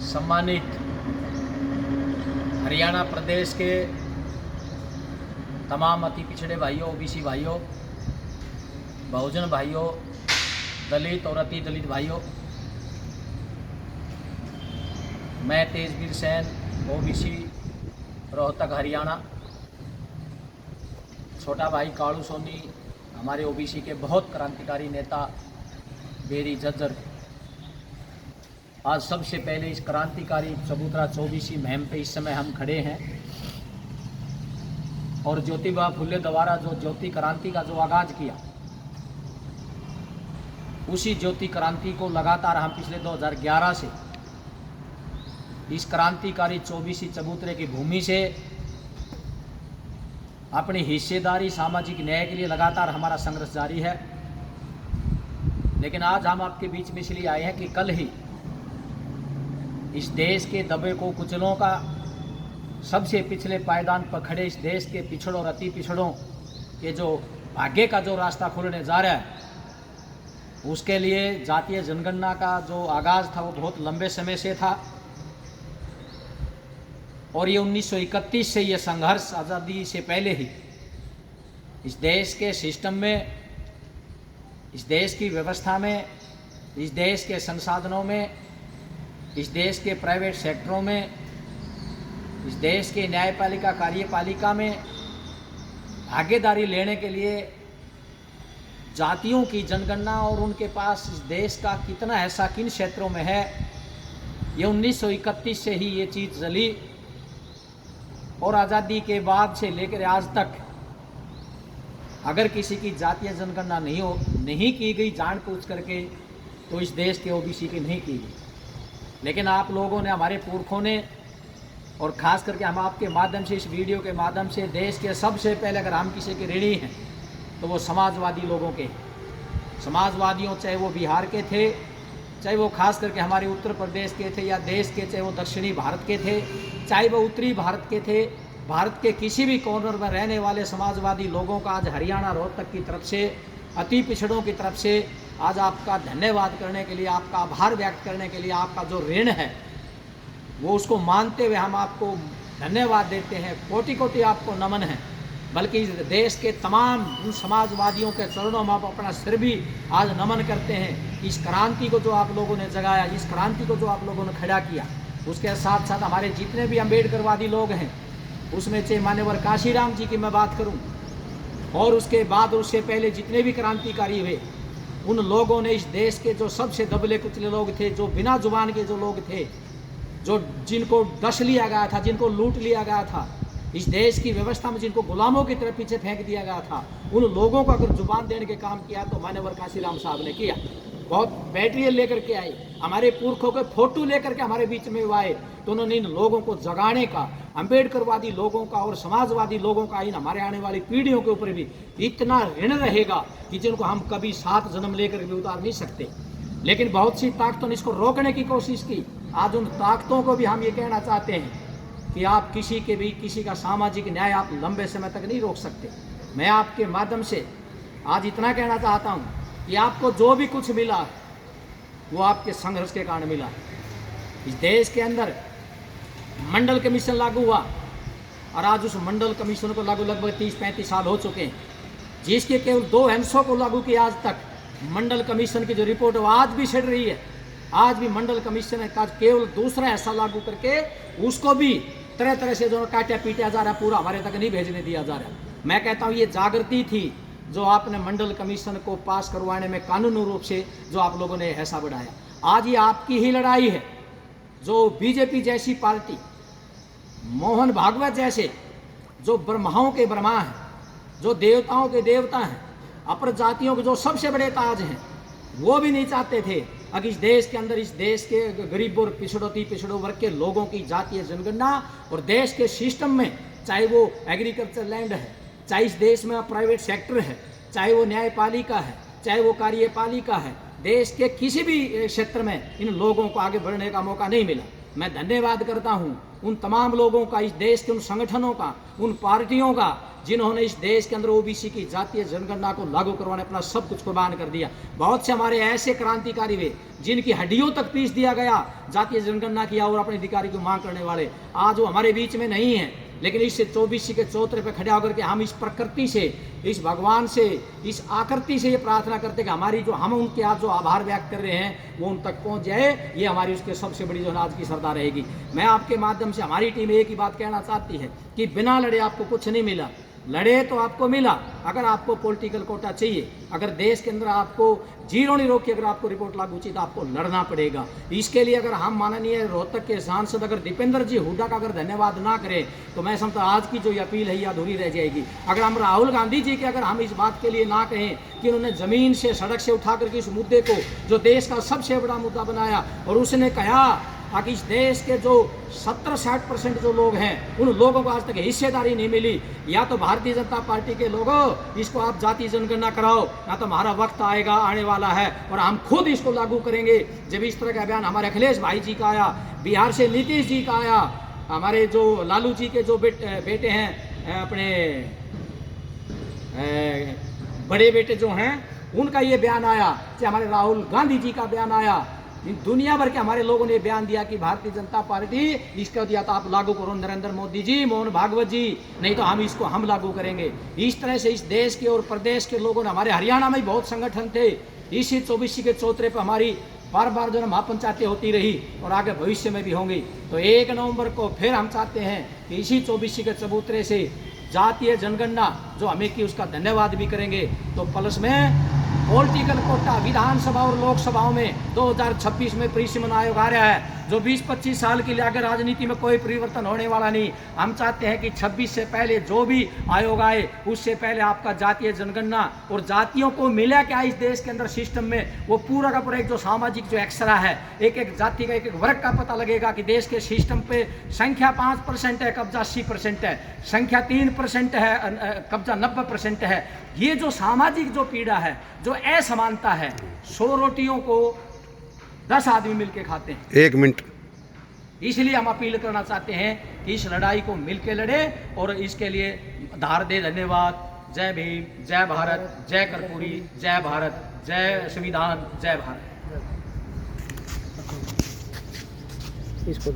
सम्मानित हरियाणा प्रदेश के तमाम अति पिछड़े भाइयों, ओबीसी भाइयों, बहुजन भाइयों, दलित और अति दलित भाइयों, मैं तेजवीर सैन, ओबीसी रोहतक हरियाणा, छोटा भाई कालू सोनी, हमारे ओबीसी के बहुत क्रांतिकारी नेता बेरी जज्जर, आज सबसे पहले इस क्रांतिकारी चबूतरा 24 मुहिम पे इस समय हम खड़े हैं और ज्योतिबा फुले द्वारा जो ज्योति क्रांति का जो आगाज किया, उसी ज्योति क्रांति को लगातार हम पिछले 2011 से इस क्रांतिकारी 24 चबूतरे की भूमि से अपनी हिस्सेदारी सामाजिक न्याय के लिए लगातार हमारा संघर्ष जारी है। लेकिन आज हम आपके बीच में इसलिए आए हैं कि कल ही इस देश के दबे को कुचलों का सबसे पिछले पायदान पर खड़े इस देश के पिछड़ों और अति पिछड़ों के जो भाग्य का जो रास्ता खुलने जा रहा है, उसके लिए जातीय जनगणना का जो आगाज था वो बहुत लंबे समय से था और ये 1931 से ये संघर्ष आज़ादी से पहले ही इस देश के सिस्टम में, इस देश की व्यवस्था में, इस देश के संसाधनों में, इस देश के प्राइवेट सेक्टरों में, इस देश के न्यायपालिका कार्यपालिका में भागीदारी लेने के लिए जातियों की जनगणना और उनके पास इस देश का कितना हिस्सा किन क्षेत्रों में है, ये 1931 से ही ये चीज़ चली और आज़ादी के बाद से लेकर आज तक अगर किसी की जातीय जनगणना नहीं की गई जानबूझ करके, तो इस देश के ओबीसी की नहीं की गई। लेकिन आप लोगों ने, हमारे पुरखों ने, और ख़ास करके हम आपके माध्यम से, इस वीडियो के माध्यम से देश के सबसे पहले अगर हम किसी के ऋणी हैं तो वो समाजवादी लोगों के, समाजवादियों, चाहे वो बिहार के थे, चाहे वो खास करके हमारे उत्तर प्रदेश के थे या देश के, चाहे वो दक्षिणी भारत के थे, चाहे वो उत्तरी भारत के थे, भारत के किसी भी कॉर्नर में रहने वाले समाजवादी लोगों का आज हरियाणा रोहतक की तरफ से, अति पिछड़ों की तरफ से आज आपका धन्यवाद करने के लिए, आपका आभार व्यक्त करने के लिए, आपका जो ऋण है वो उसको मानते हुए हम आपको धन्यवाद देते हैं। कोटि कोटि आपको नमन है। बल्कि इस देश के तमाम समाजवादियों के चरणों में आप अपना सिर भी आज नमन करते हैं। इस क्रांति को जो आप लोगों ने जगाया, इस क्रांति को जो आप लोगों ने खड़ा किया, उसके साथ साथ हमारे जितने भी अम्बेडकरवादी लोग हैं, उसमें चाहे मान्यवर काशीराम जी की मैं बात करूं और उसके बाद उससे पहले जितने भी क्रांतिकारी हुए, उन लोगों ने इस देश के जो सबसे दबले कुचले लोग थे, जो बिना जुबान के जो लोग थे, जो जिनको डस लिया गया था, जिनको लूट लिया गया था, इस देश की व्यवस्था में जिनको गुलामों की तरफ पीछे फेंक दिया गया था, उन लोगों को अगर जुबान देने के काम किया तो मान्यवर काशीराम साहब ने किया। बहुत बैटरी लेकर के आए, हमारे पुरखों के फोटो लेकर के हमारे बीच में आए, तो उन्होंने इन लोगों को जगाने का, अम्बेडकरवादी लोगों का और समाजवादी लोगों का, इन हमारे आने वाली पीढ़ियों के ऊपर भी इतना ऋण रहेगा कि जिनको हम कभी 7 जन्म लेकर भी उतार नहीं सकते। लेकिन बहुत सी ताकतों ने इसको रोकने की कोशिश की। आज उन ताकतों को भी हम ये कहना चाहते हैं कि आप किसी का सामाजिक न्याय आप लंबे समय तक नहीं रोक सकते। मैं आपके माध्यम से आज इतना कहना चाहता हूँ कि आपको जो भी कुछ मिला वो आपके संघर्ष के कारण मिला। इस देश के अंदर मंडल कमीशन लागू हुआ और आज उस मंडल कमीशन को लागू लगभग 30-35 साल हो चुके हैं, जिसके केवल 2 अंशों को लागू किया आज तक। मंडल कमीशन की जो रिपोर्ट है वो आज भी छिड़ रही है। आज भी मंडल कमीशन का केवल दूसरा हिस्सा लागू करके उसको भी तरह तरह से जो काटा पीटा जा रहा है, पूरा हमारे तक नहीं भेजने दिया जा रहा। मैं कहता हूँ ये जागृति थी जो आपने मंडल कमीशन को पास करवाने में कानूनी रूप से जो आप लोगों ने हिस्सा बढ़ाया। आज ये आपकी ही लड़ाई है। जो बीजेपी जैसी पार्टी, मोहन भागवत जैसे जो ब्रह्माओं के ब्रह्मा हैं, जो देवताओं के देवता हैं, अपर जातियों के जो सबसे बड़े ताज हैं, वो भी नहीं चाहते थे अगर इस देश के अंदर, इस देश के गरीब और पिछड़ों वर्ग के लोगों की जातीय जनगणना और देश के सिस्टम में, चाहे वो एग्रीकल्चर लैंड है, चाहे इस देश में प्राइवेट सेक्टर है, चाहे वो न्यायपालिका है, चाहे वो कार्यपालिका है, देश के किसी भी क्षेत्र में इन लोगों को आगे बढ़ने का मौका नहीं मिला। मैं धन्यवाद करता हूँ उन तमाम लोगों का, इस देश के उन संगठनों का, उन पार्टियों का, जिन्होंने इस देश के अंदर ओबीसी की जातीय जनगणना को लागू करवाने अपना सब कुछ कुर्बान कर दिया। बहुत से हमारे ऐसे क्रांतिकारी हुए जिनकी हड्डियों तक पीस दिया गया जातीय जनगणना किया और अपने अधिकारी की मांग करने वाले आज वो हमारे बीच में नहीं है। लेकिन इस ओबीसी के चौतरे पे खड़े होकर के हम इस प्रकृति से, इस भगवान से, इस आकृति से ये प्रार्थना करते कि हमारी जो हम उनके आज जो आभार व्यक्त कर रहे हैं वो उन तक पहुंच जाए। ये हमारी उसके सबसे बड़ी जो आज की श्रद्धा रहेगी। मैं आपके माध्यम से हमारी टीम एक ही बात कहना चाहती है कि बिना लड़े आपको कुछ नहीं मिला, लड़े तो आपको मिला। अगर आपको पॉलिटिकल कोटा चाहिए, अगर देश के अंदर आपको जीरो नहीं रोकी, अगर आपको रिपोर्ट लागू चाहिए तो आपको लड़ना पड़ेगा। इसके लिए अगर हम माननीय रोहतक के सांसद अगर दीपेंद्र जी हुड्डा का अगर धन्यवाद ना करें तो मैं समझता आज की जो ये अपील है ये अधूरी रह जाएगी। अगर हम राहुल गांधी जी के अगर हम इस बात के लिए ना कहें कि उन्होंने जमीन से, सड़क से उठा करके इस मुद्दे को जो देश का सबसे बड़ा मुद्दा बनाया और उसने कहा ताकि इस देश के जो 70-60% जो लोग हैं उन लोगों को आज तक हिस्सेदारी नहीं मिली। या तो भारतीय जनता पार्टी के लोगों इसको आप जातीय जनगणना कराओ, या तो हमारा वक्त आएगा, आने वाला है और हम खुद इसको लागू करेंगे। जब इस तरह का अभियान हमारे अखिलेश भाई जी का आया, बिहार से नीतीश जी का आया, हमारे जो लालू जी के जो बेटे हैं, अपने बड़े बेटे जो हैं उनका ये बयान आया, कि हमारे राहुल गांधी जी का बयान आया, दुनिया भर के हमारे लोगों ने बयान दिया कि भारतीय जनता पार्टी इसका दिया तो आप लागू करो, नरेंद्र मोदी जी, मोहन भागवत जी, नहीं तो हम लागू करेंगे। इस तरह से इस देश के और प्रदेश के लोगों ने, हमारे हरियाणा में बहुत संगठन थे, इसी ओबीसी के चौतरे पर हमारी बार बार जो महापंचायतें होती रही और आगे भविष्य में भी होंगी। तो 1 नवंबर को फिर हम चाहते हैं कि इसी ओबीसी के चबूतरे से जातीय जनगणना जो हमें की उसका धन्यवाद भी करेंगे। तो प्लस में पॉलिटिकल कोटा विधानसभा और लोकसभाओं में 2026 में परिसीमन आयोग आ रहा है, जो 20-25 साल के लिए आगे राजनीति में कोई परिवर्तन होने वाला नहीं। हम चाहते हैं कि 26 से पहले जो भी आयोग आए उससे पहले आपका जातीय जनगणना और जातियों को मिला क्या इस देश के अंदर सिस्टम में, वो पूरा का पूरा एक जो सामाजिक जो एक्सरा है, एक एक जाति का एक एक वर्ग का पता लगेगा कि देश के सिस्टम पे संख्या 5% है, कब्जा 80% है, संख्या 3% है, कब्जा 90% है। ये जो सामाजिक जो पीड़ा है, जो असमानता है, 100 रोटियों को 10 आदमी मिलके खाते हैं। 1 मिनट। इसलिए हम अपील करना चाहते हैं कि इस लड़ाई को मिलके लड़े और इसके लिए धार दे। धन्यवाद। जय भीम, जय भारत, जय कर्पूरी, जय भारत, जय संविधान, जय भारत। इसको